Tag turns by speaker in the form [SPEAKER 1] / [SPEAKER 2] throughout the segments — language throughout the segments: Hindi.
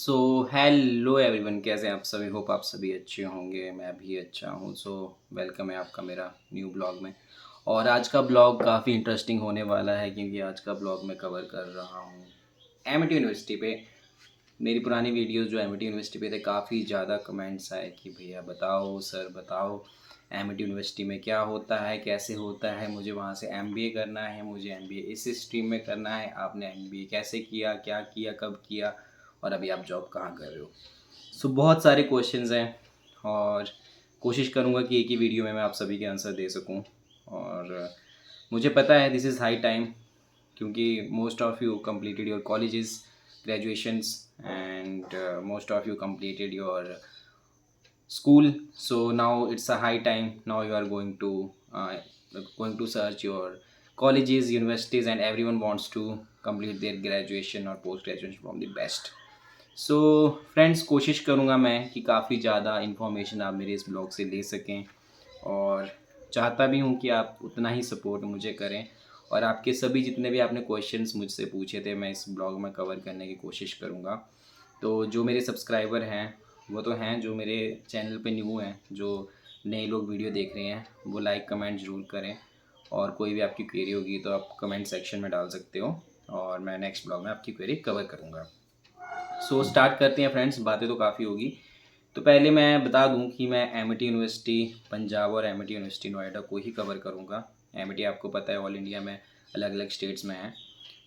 [SPEAKER 1] सो हेलो एवरीवन, कैसे हैं आप सभी। होप आप सभी अच्छे होंगे, मैं भी अच्छा हूँ। सो वेलकम है आपका मेरा न्यू ब्लॉग में। और आज का ब्लॉग काफ़ी इंटरेस्टिंग होने वाला है क्योंकि आज का ब्लॉग मैं कवर कर रहा हूँ एमिटी यूनिवर्सिटी पे। मेरी पुरानी वीडियोस जो एमिटी यूनिवर्सिटी पे थे, काफ़ी ज़्यादा कमेंट्स आए कि भैया बताओ, सर बताओ एमिटी यूनिवर्सिटी में क्या होता है, कैसे होता है। मुझे वहाँ से एमबीए करना है, मुझे एमबीए इस स्ट्रीम में करना है। आपने एमबीए कैसे किया, क्या किया, कब किया, और अभी आप जॉब कहाँ कर रहे हो। सो बहुत सारे क्वेश्चंस हैं और कोशिश करूँगा कि एक ही वीडियो में मैं आप सभी के आंसर दे सकूँ। और मुझे पता है दिस इज़ हाई टाइम, क्योंकि most of you completed your colleges, graduations, and most of you completed your school. So now it's a high time. Now you are going to search your colleges, universities, and everyone wants to complete their graduation or post graduation from the best. So friends, कोशिश करूँगा मैं कि काफ़ी ज़्यादा इन्फॉर्मेशन आप मेरे इस ब्लॉग से ले सकें, और चाहता भी हूँ कि आप उतना ही सपोर्ट मुझे करें। और आपके सभी जितने भी आपने क्वेश्चंस मुझसे पूछे थे, मैं इस ब्लॉग में कवर करने की कोशिश करूँगा। तो जो मेरे सब्सक्राइबर हैं वो तो हैं, जो मेरे चैनल पे न्यू हैं, जो नए लोग वीडियो देख रहे हैं, वो लाइक कमेंट ज़रूर करें। और कोई भी आपकी क्वेरी होगी तो आप कमेंट सेक्शन में डाल सकते हो, और मैं नेक्स्ट ब्लॉग में आपकी क्वेरी कवर करूँगा। सो स्टार्ट करते हैं फ्रेंड्स, बातें तो काफ़ी होगी। तो पहले मैं बता दूं कि मैं एमिटी यूनिवर्सिटी पंजाब और एमिटी यूनिवर्सिटी नोएडा को ही कवर करूंगा। एमिटी आपको पता है ऑल इंडिया में अलग अलग स्टेट्स में है,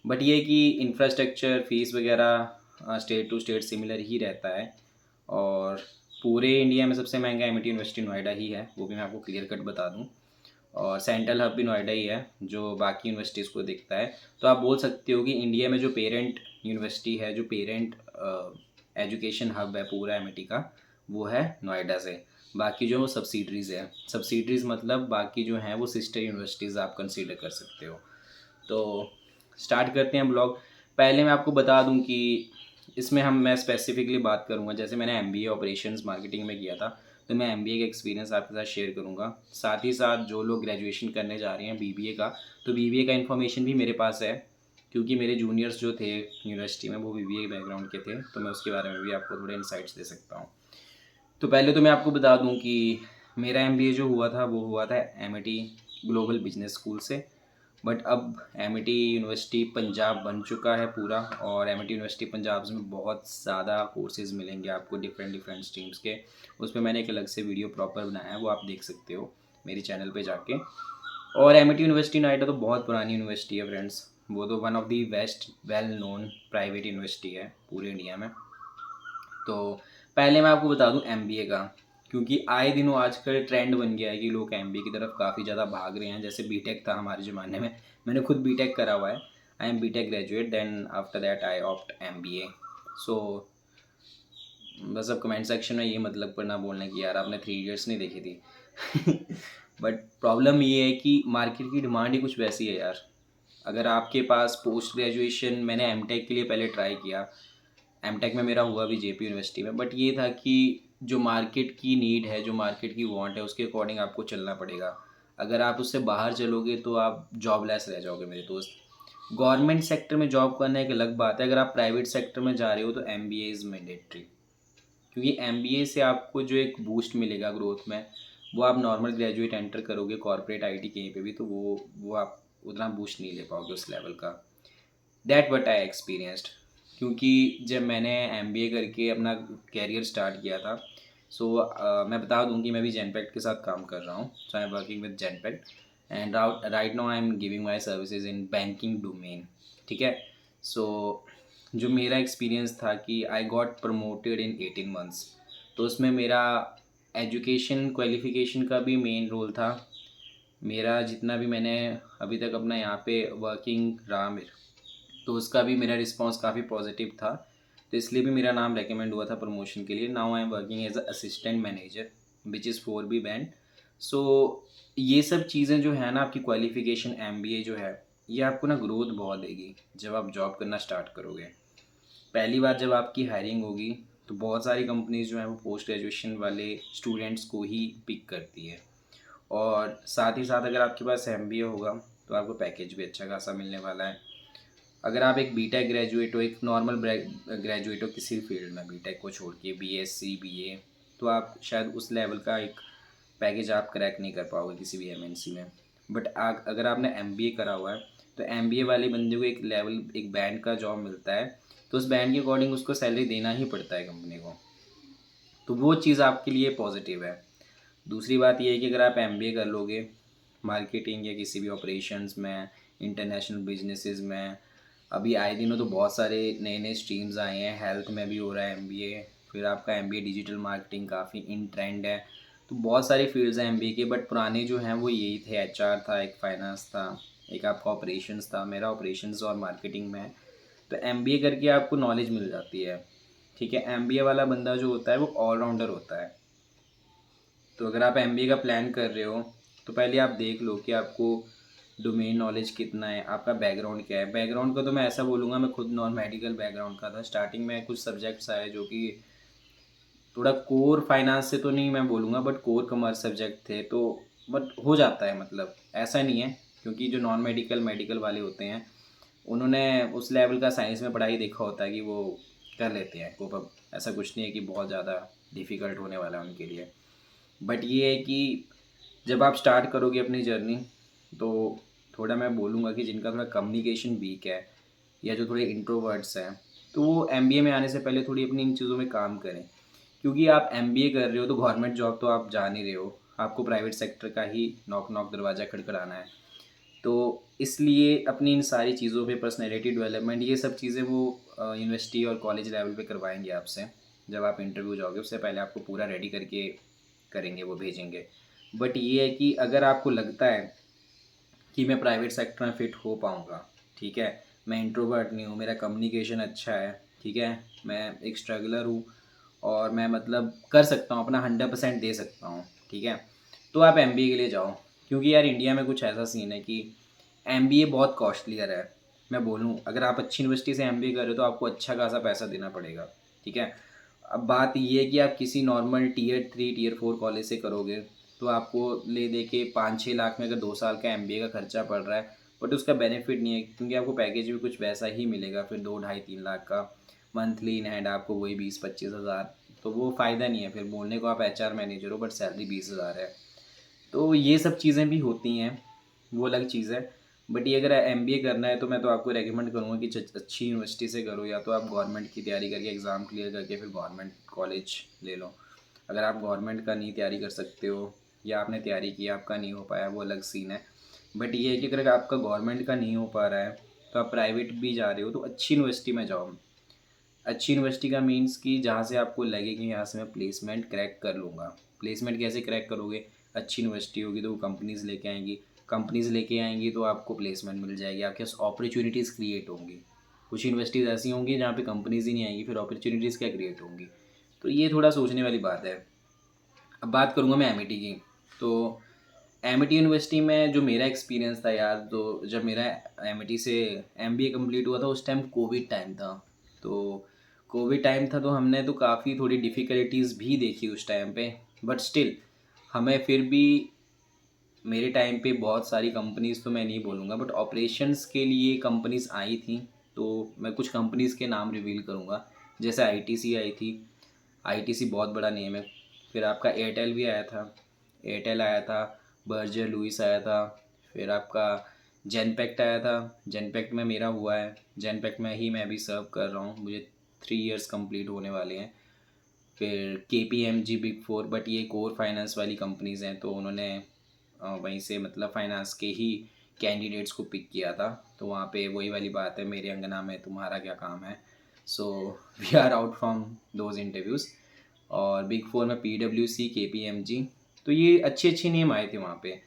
[SPEAKER 1] बट ये कि इंफ्रास्ट्रक्चर, फीस वगैरह स्टेट टू स्टेट सिमिलर ही रहता है। और पूरे इंडिया में सबसे महंगा एमिटी यूनिवर्सिटी नोएडा ही है, वो भी मैं आपको क्लियर कट बता दूँ। और सेंट्रल हब भी नोएडा ही है जो बाकी यूनिवर्सिटीज़ को दिखता है। तो आप बोल सकते हो कि इंडिया में जो पेरेंट यूनिवर्सिटी है, जो पेरेंट एजुकेशन हब है पूरा एमिटी का, वो है नोएडा से। बाकी जो सब्सिडरीज़ है, सब्सिडरीज़ मतलब बाकी जो हैं वो सिस्टर यूनिवर्सिटीज़ आप कंसीडर कर सकते हो। तो स्टार्ट करते हैं ब्लॉग। पहले मैं आपको बता दूं कि इसमें मैं स्पेसिफिकली बात करूंगा, जैसे मैंने एमबीए ऑपरेशंस मार्केटिंग में किया था, तो मैं एमबीए का एक्सपीरियंस आपके साथ शेयर करूंगा। साथ ही साथ जो लोग ग्रेजुएशन करने जा रहे हैं बीबीए का, तो बीबीए का इन्फॉर्मेशन भी मेरे पास है, क्योंकि मेरे जूनियर्स जो थे यूनिवर्सिटी में वो बीबीए बैकग्राउंड के थे, तो मैं उसके बारे में भी आपको थोड़े इंसाइट्स दे सकता हूँ। तो पहले तो मैं आपको बता दूं कि मेरा एमबीए जो हुआ था वो हुआ था एमिटी ग्लोबल बिजनेस स्कूल से। बट अब एमिटी यूनिवर्सिटी पंजाब बन चुका है पूरा, और एमिटी यूनिवर्सिटी पंजाब में बहुत ज़्यादा कोर्सेज मिलेंगे आपको डिफरेंट डिफरेंट स्ट्रीम्स के। उस पर मैंने एक अलग से वीडियो प्रॉपर बनाया है, वो आप देख सकते हो मेरे चैनल पे जाके। और एमिटी यूनिवर्सिटी नोएडा तो बहुत पुरानी यूनिवर्सिटी है फ्रेंड्स, वो तो one of the best well known private university है पूरे इंडिया में। तो पहले मैं आपको बता दूं एमबीए का, क्योंकि आए दिनों आजकल ट्रेंड बन गया है कि लोग एमबीए की तरफ काफ़ी ज़्यादा भाग रहे हैं। जैसे बीटेक था हमारे ज़माने में, मैंने खुद बीटेक करा हुआ है। I am BTech graduate, then after that I opt MBA. So बस अब कमेंट सेक्शन में ये मतलब पर ना बोलने की यार आपने 3 इयर्स नहीं देखी थी। बट प्रॉब्लम ये है कि मार्केट की डिमांड ही कुछ वैसी है यार। अगर आपके पास पोस्ट ग्रेजुएशन, मैंने एमटेक के लिए पहले ट्राई किया, एमटेक में मेरा हुआ भी जेपी यूनिवर्सिटी में, बट ये था कि जो मार्केट की नीड है, जो मार्केट की वांट है, उसके अकॉर्डिंग आपको चलना पड़ेगा। अगर आप उससे बाहर चलोगे तो आप जॉबलेस रह जाओगे मेरे दोस्त। गवर्नमेंट सेक्टर में जॉब करना एक अलग बात है, अगर आप प्राइवेट सेक्टर में जा रहे हो तो एमबीए इज़ मैंडेटरी। क्योंकि एमबीए से आपको जो एक बूस्ट मिलेगा ग्रोथ में, वो आप नॉर्मल ग्रेजुएट एंटर करोगे कॉर्पोरेट आईटी कहीं पे भी, तो वो आप उतना बूस्ट नहीं ले पाओगे उस लेवल का। That what I experienced. क्योंकि जब मैंने एमबीए करके अपना कैरियर स्टार्ट किया था, सो मैं बता दूं कि मैं भी जेनपेक्ट के साथ काम कर रहा हूँ। So I am working with Genpact, and right now I am giving my services in banking domain. ठीक है। सो जो मेरा एक्सपीरियंस था कि I got promoted in 18 months. तो उसमें मेरा एजुकेशन क्वालिफिकेशन का भी मेन रोल था। मेरा जितना भी मैंने अभी तक अपना यहाँ पे वर्किंग रहा मेरा, तो उसका भी मेरा रिस्पांस काफ़ी पॉजिटिव था। तो इसलिए भी मेरा नाम रेकमेंड हुआ था प्रमोशन के लिए। Now I am working as a assistant manager which is 4B band. So ये सब चीज़ें जो है ना, आपकी क्वालिफिकेशन एमबीए जो है, ये आपको ना ग्रोथ बहुत देगी जब आप जॉब करना स्टार्ट करोगे। पहली बार जब आपकी हायरिंग होगी तो बहुत सारी कंपनीज जो हैं वो पोस्ट ग्रेजुएशन वाले स्टूडेंट्स को ही पिक करती है। और साथ ही साथ अगर आपके पास एमबीए होगा तो आपको पैकेज भी अच्छा खासा मिलने वाला है। अगर आप एक बीटेक ग्रेजुएट हो, एक नॉर्मल ग्रेजुएट हो किसी भी फील्ड में, बीटेक को छोड़ के बीएससी बीए, तो आप शायद उस लेवल का एक पैकेज आप क्रैक नहीं कर पाओगे किसी भी एमएनसी में। बट अगर आपने एमबीए करा हुआ है तो एमबीए वाले बंदे को एक लेवल, एक बैंड का जॉब मिलता है, तो उस बैंड के अकॉर्डिंग उसको सैलरी देना ही पड़ता है कंपनी को। तो वो चीज़ आपके लिए पॉजिटिव है। दूसरी बात ये है कि अगर आप एमबीए कर लोगे मार्केटिंग या किसी भी ऑपरेशंस में, इंटरनेशनल बिजनेसेस में, अभी आए दिनों तो बहुत सारे नए नए स्ट्रीम्स आए हैं, हेल्थ में भी हो रहा है एमबीए, फिर आपका एमबीए डिजिटल मार्केटिंग काफ़ी इन ट्रेंड है। तो बहुत सारी फील्ड्स हैं एमबीए के, बट पुराने जो हैं वो यही थे, एचआर था, एक फाइनेंस था, एक आपका ऑपरेशंस था। मेरा ऑपरेशंस और मार्केटिंग में है। तो एमबीए करके आपको नॉलेज मिल जाती है। ठीक है, एमबीए वाला बंदा जो होता है वो ऑलराउंडर होता है। तो अगर आप एमबीए का प्लान कर रहे हो तो पहले आप देख लो कि आपको डोमेन नॉलेज कितना है, आपका बैकग्राउंड क्या है। बैकग्राउंड का तो मैं ऐसा बोलूँगा, मैं खुद नॉन मेडिकल बैकग्राउंड का था। स्टार्टिंग में कुछ सब्जेक्ट्स आए जो कि थोड़ा कोर फाइनेंस से तो नहीं मैं बोलूँगा, बट कोर कॉमर्स सब्जेक्ट थे, तो बट हो जाता है, मतलब ऐसा नहीं है। क्योंकि जो नॉन मेडिकल मेडिकल वाले होते हैं उन्होंने उस लेवल का साइंस में पढ़ाई देखा होता है कि वो कर लेते हैं कोप अप। ऐसा कुछ नहीं है कि बहुत ज़्यादा डिफ़िकल्ट होने वाला है उनके लिए। बट ये है कि जब आप स्टार्ट करोगे अपनी जर्नी, तो थोड़ा मैं बोलूँगा कि जिनका थोड़ा कम्युनिकेशन वीक है या जो थोड़े इंट्रोवर्ट्स हैं, तो वो एमबीए में आने से पहले थोड़ी अपनी इन चीज़ों में काम करें। क्योंकि आप एमबीए कर रहे हो तो गवर्नमेंट जॉब तो आप जा नहीं रहे हो, आपको प्राइवेट सेक्टर का ही नॉक नॉक दरवाज़ा खड़खड़ाना है। तो इसलिए अपनी इन सारी चीज़ों पे, पर्सनैलिटी डेवलपमेंट, ये सब चीज़ें वो यूनिवर्सिटी और कॉलेज लेवल पे करवाएंगे आपसे। जब आप इंटरव्यू जाओगे उससे पहले आपको पूरा रेडी करके करेंगे, वो भेजेंगे। बट ये है कि अगर आपको लगता है कि मैं प्राइवेट सेक्टर में फ़िट हो पाऊँगा, ठीक है, मैं इंट्रोवर्ट नहीं हूँ, मेरा कम्युनिकेशन अच्छा है, ठीक है, मैं एक स्ट्रगलर हूँ और मैं मतलब कर सकता हूँ, अपना 100% दे सकता हूँ, ठीक है, तो आप एमबीए के लिए जाओ। क्योंकि यार इंडिया में कुछ ऐसा सीन है कि एमबीए बहुत कॉस्टलियर है। मैं बोलूँ, अगर आप अच्छी यूनिवर्सिटी से एमबीए कर रहे हो तो आपको अच्छा खासा पैसा देना पड़ेगा, ठीक है। अब बात ये है कि आप किसी नॉर्मल टियर 3 टियर 4 कॉलेज से करोगे तो आपको ले दे के 5-6 लाख में अगर 2 साल का एमबीए का खर्चा पड़ रहा है, बट उसका बेनिफिट नहीं है, क्योंकि आपको पैकेज भी कुछ वैसा ही मिलेगा फिर 2-2.5-3 लाख का मंथली इन हैंड, आपको वही 20-25 हज़ार। तो वो फ़ायदा नहीं है, फिर बोलने को आप एचआर मैनेजर हो बट सैलरी 20 हज़ार है। तो ये सब चीज़ें भी होती हैं, वो अलग चीज़ है। बट ये अगर एमबीए करना है तो मैं तो आपको रेकमेंड करूँगा कि अच्छी यूनिवर्सिटी से करो, या तो आप गवर्नमेंट की तैयारी करके एग्ज़ाम क्लियर करके फिर गवर्नमेंट कॉलेज ले लो। अगर आप गवर्नमेंट का नहीं तैयारी कर सकते हो या आपने तैयारी की आपका नहीं हो पाया, वो अलग सीन है। बट ये है कि अगर आपका गवर्नमेंट का नहीं हो पा रहा है तो आप प्राइवेट भी जा रहे हो तो अच्छी यूनिवर्सिटी में जाओ। अच्छी यूनिवर्सिटी का मीन्स कि जहाँ से आपको लगे कि यहाँ से मैं प्लेसमेंट क्रैक कर लूँगा। प्लेसमेंट कैसे क्रैक करोगे? अच्छी यूनिवर्सिटी होगी तो वो कंपनीज़ लेके आएँगी, कंपनीज़ लेके आएँगी तो आपको प्लेसमेंट मिल जाएगी, आपके पास अपॉर्चुनिटीज़ क्रिएट होंगी। कुछ यूनिवर्सिटीज़ ऐसी होंगी जहाँ पे कंपनीज़ ही नहीं आएँगी, फिर अपॉर्चुनिटीज़ क्या क्रिएट होंगी? तो ये थोड़ा सोचने वाली बात है। अब बात करूँगा मैं एमिटी की। तो एमिटी यूनिवर्सिटी में जो मेरा एक्सपीरियंस था यार, तो जब मेरा एमिटी से एमबीए कंप्लीट हुआ था उस टाइम कोविड टाइम था। तो कोविड टाइम था तो हमने तो काफ़ी थोड़ी डिफ़िकल्टीज़ भी देखी उस टाइम पे। बट स्टिल हमें फिर भी, मेरे टाइम पे बहुत सारी कंपनीज़ तो मैं नहीं बोलूँगा बट ऑपरेशंस के लिए कंपनीज़ आई थी। तो मैं कुछ कंपनीज़ के नाम रिवील करूँगा। जैसे आईटीसी आई थी, आईटीसी बहुत बड़ा नेम है। फिर आपका एयरटेल भी आया था, एयरटेल आया था, बर्जर लुइस आया था। फिर आपका जेनपैक्ट आया था, जेनपैक्ट में मेरा हुआ है, जेनपैक्ट में ही मैं अभी सर्व कर रहा हूँ, मुझे 3 इयर्स कंप्लीट होने वाले हैं। फिर केपीएमजी बिग फोर, बट ये कोर फाइनेंस वाली कंपनीज़ हैं तो उन्होंने वहीं से मतलब फाइनेंस के ही कैंडिडेट्स को पिक किया था। तो वहाँ पे वही वाली बात है, मेरे अंगना में तुम्हारा क्या काम है। So we are out from those interviews. और बिग फोर में पीडब्ल्यूसी, केपीएमजी, तो ये अच्छे अच्छे नेम आए थे वहाँ पे।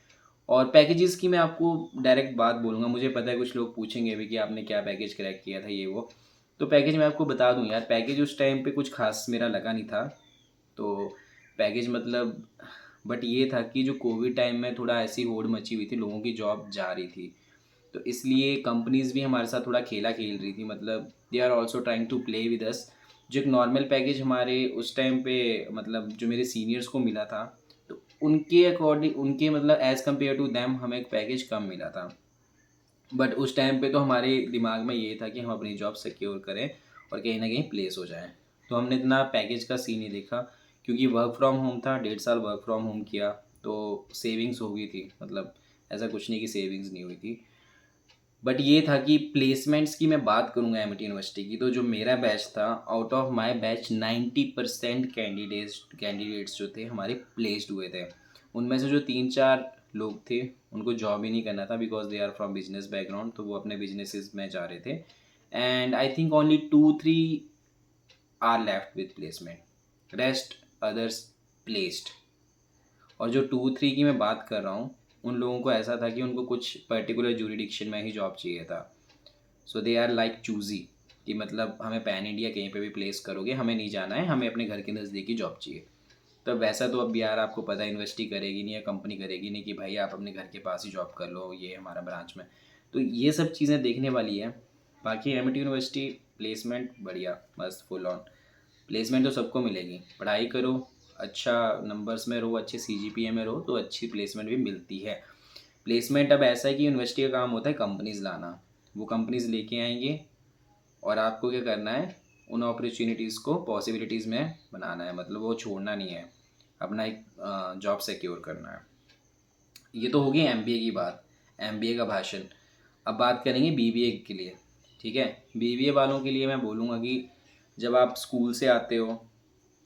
[SPEAKER 1] और पैकेजेस की मैं आपको डायरेक्ट बात बोलूँगा, मुझे पता है कुछ लोग पूछेंगे भी कि आपने क्या पैकेज क्रैक किया था ये वो। तो पैकेज मैं आपको बता दूँ यार, पैकेज उस टाइम पे कुछ खास मेरा लगा नहीं था। तो पैकेज मतलब, बट ये था कि जो कोविड टाइम में थोड़ा ऐसी होड़ मची हुई थी, लोगों की जॉब जा रही थी, तो इसलिए कंपनीज़ भी हमारे साथ थोड़ा खेला खेल रही थी, मतलब they are also trying to play with us. जो एक नॉर्मल पैकेज हमारे उस टाइम पे, मतलब जो मेरे सीनियर्स को मिला था, तो उनके अकॉर्डिंग, उनके मतलब एज़ कम्पेयर टू दैम हमें एक पैकेज कम मिला था। बट उस टाइम पे तो हमारे दिमाग में ये था कि हम अपनी जॉब सिक्योर करें और कहीं ना कहीं प्लेस हो जाएं। तो हमने इतना पैकेज का सीन नहीं देखा, क्योंकि वर्क फ्रॉम होम था, 1.5 साल वर्क फ्रॉम होम किया तो सेविंग्स हो गई थी। मतलब ऐसा कुछ नहीं कि सेविंग्स नहीं हुई थी, बट ये था कि प्लेसमेंट्स की मैं बात करूँगा एमिटी यूनिवर्सिटी की, तो जो मेरा बैच था, out of my batch 90% candidates जो थे हमारे प्लेस्ड हुए थे। उनमें से जो 3-4 लोग थे उनको जॉब ही नहीं करना था, because they are from business background, तो वो अपने बिजनेसेस में जा रहे थे। And I think only 2-3 are left with placement, rest others placed. और जो 2-3 की मैं बात कर रहा हूँ, उन लोगों को ऐसा था कि उनको कुछ पर्टिकुलर जुरिडिक्शन में ही जॉब चाहिए था। सो दे आर लाइक चूजी, कि मतलब हमें पैन इंडिया कहीं पे भी प्लेस करोगे, हमें नहीं जाना है, हमें अपने घर के नज़दीक ही जॉब चाहिए। तो वैसा तो अब यार आपको पता है यूनिवर्सिटी करेगी नहीं या कंपनी करेगी नहीं कि भाई आप अपने घर के पास ही जॉब कर लो, ये हमारा ब्रांच में। तो ये सब चीज़ें देखने वाली है। बाकी एमिटी यूनिवर्सिटी प्लेसमेंट बढ़िया, मस्त फुल ऑन प्लेसमेंट तो सबको मिलेगी। पढ़ाई करो, अच्छा नंबर्स में रहो, अच्छे सीजीपीए में रहो, तो अच्छी प्लेसमेंट भी मिलती है। प्लेसमेंट अब ऐसा है कि यूनिवर्सिटी का काम होता है कंपनीज़ लाना। वो कंपनीज़ लेके आएंगे और आपको क्या करना है, उन अपॉर्चुनिटीज़ को पॉसिबिलिटीज़ में बनाना है। मतलब वो छोड़ना नहीं है, अपना एक जॉब सिक्योर करना है। ये तो हो गई एमबीए की बात, एमबीए का भाषण। अब बात करेंगे बीबीए के लिए। ठीक है, बीबीए वालों के लिए मैं बोलूँगा कि जब आप स्कूल से आते हो,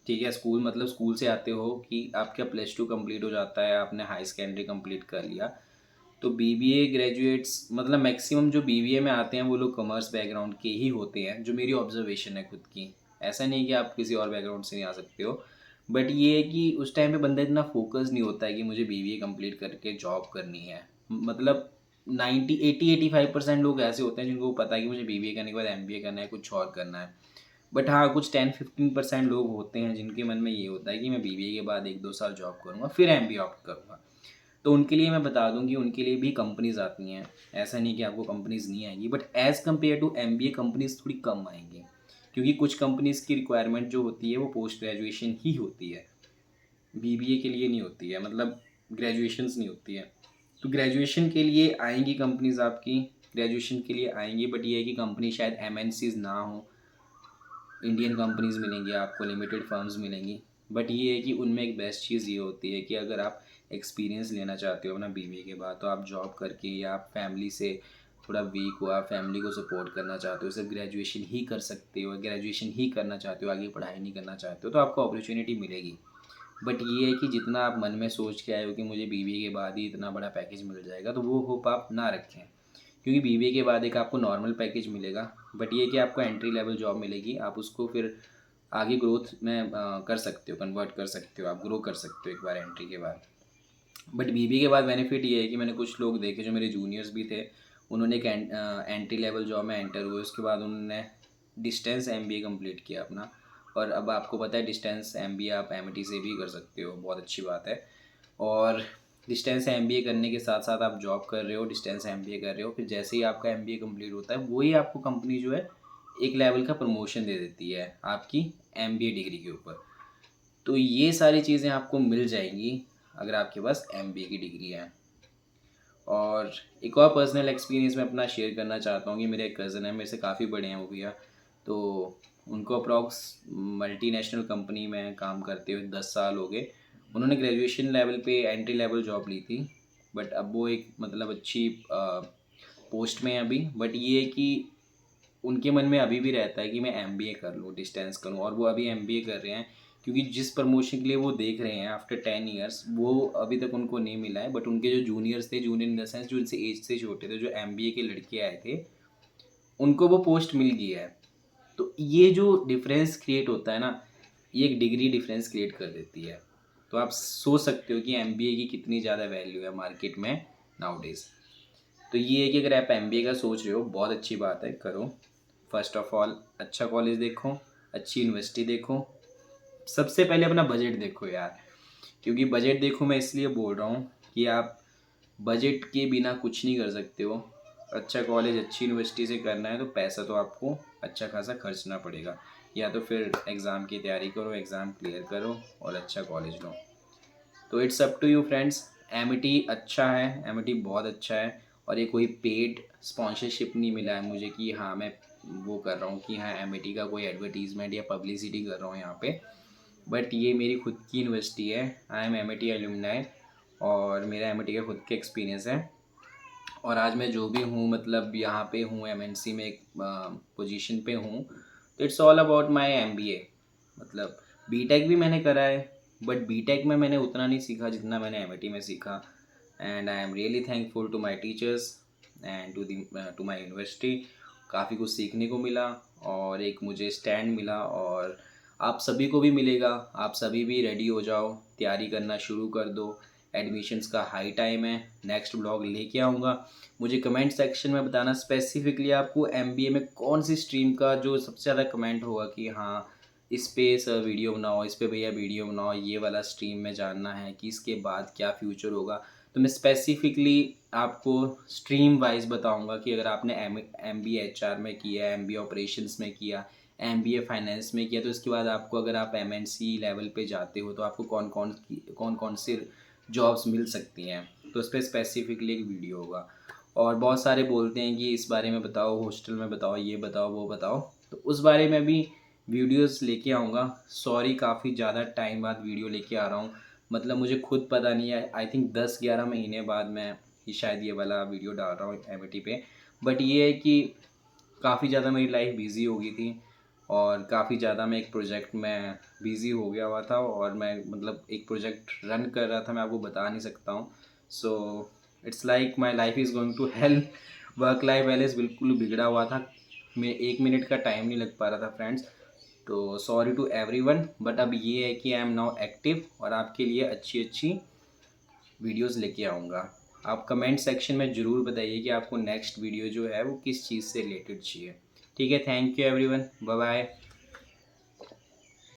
[SPEAKER 1] ठीक है, स्कूल मतलब स्कूल से आते हो कि आपका +2 कंप्लीट हो जाता है, आपने हाई सेकेंडरी कंप्लीट कर लिया, तो बीबीए ग्रेजुएट्स मतलब मैक्सिमम जो बीबीए में आते हैं वो लोग कॉमर्स बैकग्राउंड के ही होते हैं, जो मेरी ऑब्जर्वेशन है खुद की। ऐसा नहीं कि आप किसी और बैकग्राउंड से नहीं आ सकते हो, बट ये है कि उस टाइम पे बंदा इतना फोकस नहीं होता है कि मुझे बीबीए कंप्लीट करके जॉब करनी है। मतलब 85% लोग ऐसे होते हैं जिनको पता है कि मुझे बीबीए करने के बाद एमबीए करना है, कुछ और करना है। बट हाँ, कुछ 10-15% लोग होते हैं जिनके मन में ये होता है कि मैं बीबीए के बाद 1-2 साल जॉब करूँगा फिर एमबीए ऑप्ट करूँगा। तो उनके लिए मैं बता दूं कि उनके लिए भी कंपनीज आती हैं। ऐसा नहीं कि आपको कंपनीज नहीं आएंगी, but as compare to MBA companies थोड़ी कम आएंगी, क्योंकि कुछ कंपनीज की रिक्वायरमेंट जो होती है वो पोस्ट ग्रेजुएशन ही होती है, बीबीए के लिए नहीं होती है, मतलब ग्रेजुएशंस नहीं होती है। तो ग्रेजुएशन के लिए आएंगी कंपनीज आपकी, ग्रेजुएशन के लिए आएंगी, बट ये है कि कंपनी शायद एमएनसीज ना हो, इंडियन कंपनीज मिलेंगी आपको, लिमिटेड फर्म्स मिलेंगी। बट ये है कि उनमें एक बेस्ट चीज़ ये होती है कि अगर आप एक्सपीरियंस लेना चाहते हो अपना बीबीए के बाद, तो आप जॉब करके या आप फैमिली से थोड़ा वीक हो, आप फैमिली को सपोर्ट करना चाहते हो, सिर्फ ग्रेजुएशन ही कर सकते हो, ग्रेजुएशन ही करना चाहते हो, आगे पढ़ाई नहीं करना चाहते हो, तो आपको अपॉर्चुनिटी मिलेगी। बट ये है कि जितना आप मन में सोच के आए हो कि मुझे बीबीए के बाद ही इतना बड़ा पैकेज मिल जाएगा, तो वो होप आप ना रखें, क्योंकि बीबीए के बाद एक आपको नॉर्मल पैकेज मिलेगा, बट ये कि आपको एंट्री लेवल जॉब मिलेगी, आप उसको फिर आगे ग्रोथ में कर सकते हो, कन्वर्ट कर सकते हो, आप ग्रो कर सकते हो एक बार एंट्री के बाद। बट बीबीए के बाद बेनिफिट ये है कि मैंने कुछ लोग देखे जो मेरे जूनियर्स भी थे, उन्होंने एक एंट्री लेवल जॉब में एंटर हुए, उसके बाद उन्होंने डिस्टेंस एमबीए कंप्लीट किया अपना। और अब आपको पता है डिस्टेंस एमबीए आप एमिटी से भी कर सकते हो, बहुत अच्छी बात है। और डिस्टेंस एमबीए करने के साथ साथ आप जॉब कर रहे हो, डिस्टेंस एमबीए कर रहे हो, फिर जैसे ही आपका एमबीए कंप्लीट होता है वही आपको कंपनी जो है एक लेवल का प्रमोशन दे देती है आपकी एमबीए डिग्री के ऊपर। तो ये सारी चीज़ें आपको मिल जाएंगी अगर आपके पास एमबीए की डिग्री है। और एक और पर्सनल एक्सपीरियंस मैं अपना शेयर करना चाहता हूँ कि मेरे एक कज़न है, मेरे से काफ़ी बड़े हैं वो भैया। तो उनको अप्रॉक्स मल्टीनेशनल कंपनी में काम करते हुए 10 साल हो गए। उन्होंने ग्रेजुएशन लेवल पे एंट्री लेवल जॉब ली थी, बट अब वो एक मतलब अच्छी पोस्ट में है अभी। बट ये है कि उनके मन में अभी भी रहता है कि मैं एमबीए कर लूँ, डिस्टेंस करूँ, और वो अभी एमबीए कर रहे हैं, क्योंकि जिस प्रमोशन के लिए वो देख रहे हैं आफ्टर 10 ईयर्स वो अभी तक उनको नहीं मिला है। बट उनके जो जूनियर्स थे, जूनियर इन द सेंस जो इनसे एज से छोटे थे, जो एमबीए के लड़के आए थे, उनको वो पोस्ट मिल गई है। तो ये जो डिफरेंस क्रिएट होता है ना, ये एक डिग्री डिफरेंस क्रिएट कर देती है। तो आप सोच सकते हो कि एमबीए की कितनी ज़्यादा वैल्यू है मार्केट में नाउ डेज। तो ये है कि अगर आप एमबीए का सोच रहे हो, बहुत अच्छी बात है, करो। फर्स्ट ऑफ ऑल अच्छा कॉलेज देखो, अच्छी यूनिवर्सिटी देखो, सबसे पहले अपना बजट देखो यार। क्योंकि बजट देखो मैं इसलिए बोल रहा हूँ कि आप बजट के बिना कुछ नहीं कर सकते हो। अच्छा कॉलेज अच्छी यूनिवर्सिटी से करना है तो पैसा तो आपको अच्छा खासा खर्चना पड़ेगा, या तो फिर एग्ज़ाम की तैयारी करो, एग्ज़ाम क्लियर करो और अच्छा कॉलेज लो। तो it's up to you friends. Amity अच्छा है, एमिटी बहुत अच्छा है। और ये कोई पेड स्पॉन्सरशिप नहीं मिला है मुझे कि हाँ मैं वो कर रहा हूँ कि हाँ एमिटी का कोई एडवर्टीज़मेंट या पब्लिसिटी कर रहा हूँ यहाँ पे। बट ये मेरी खुद की यूनिवर्सिटी है, आई एम एमिटी एलुमनाई, और मेरा एमिटी का खुद का एक्सपीरियंस है। और आज मैं जो भी हूँ मतलब यहाँ पे हूँ, एमएनसी में एक पोजीशन पे हूँ, तो it's all about my MBA. मतलब बीटेक भी मैंने करा है, बट बीटेक में मैंने उतना नहीं सीखा जितना मैंने एमआईटी में सीखा। And I am really thankful to my teachers and to my university. काफ़ी कुछ सीखने को मिला और एक मुझे स्टैंड मिला, और आप सभी को भी मिलेगा। आप सभी भी रेडी हो जाओ, तैयारी करना शुरू कर दो। एडमिशन्स का हाई टाइम है। नेक्स्ट ब्लॉग लेके आऊँगा। मुझे कमेंट सेक्शन में बताना स्पेसिफिकली आपको एमबीए में कौन सी स्ट्रीम का जो सबसे ज़्यादा कमेंट होगा कि हाँ इस पे सर वीडियो बनाओ, इस पे भैया वीडियो बनाओ, ये वाला स्ट्रीम में जानना है कि इसके बाद क्या फ्यूचर होगा। तो मैं स्पेसिफिकली आपको स्ट्रीम वाइज बताऊंगा कि अगर आपने एमबीए एचआर में किया, एमबीए ऑपरेशंस में किया, एमबीए फाइनेंस में किया, तो इसके बाद आपको अगर आप एमएनसी लेवल पे जाते हो तो आपको कौन कौन सी जॉब्स मिल सकती हैं। तो उस पर स्पेसिफिकली एक वीडियो होगा। और बहुत सारे बोलते हैं कि इस बारे में बताओ, हॉस्टल में बताओ, ये बताओ, वो बताओ, तो उस बारे में भी वीडियोस लेके आऊँगा। सॉरी काफ़ी ज़्यादा टाइम बाद वीडियो लेके आ रहा हूँ। मतलब मुझे खुद पता नहीं है, आई थिंक 10-11 महीने बाद मैं ये शायद ये वाला वीडियो डाल रहा हूँ एमिटी पे। बट ये है कि काफ़ी ज़्यादा मेरी लाइफ बिज़ी हो गई थी, और काफ़ी ज़्यादा मैं एक प्रोजेक्ट में बिज़ी हो गया हुआ था, और मैं मतलब एक प्रोजेक्ट रन कर रहा था, मैं आपको बता नहीं सकता हूँ। So it's like my life is going to hell. Work life balance बिल्कुल बिगड़ा हुआ था। मैं 1 मिनट का टाइम नहीं लग पा रहा था फ्रेंड्स। तो सॉरी टू एवरीवन, बट अब ये है कि आई एम नाउ एक्टिव और आपके लिए अच्छी अच्छी वीडियोस लेके आऊँगा। आप कमेंट सेक्शन में ज़रूर बताइए कि आपको नेक्स्ट वीडियो जो है वो किस चीज़ से रिलेटेड चाहिए। ठीक है, thank you everyone, bye bye.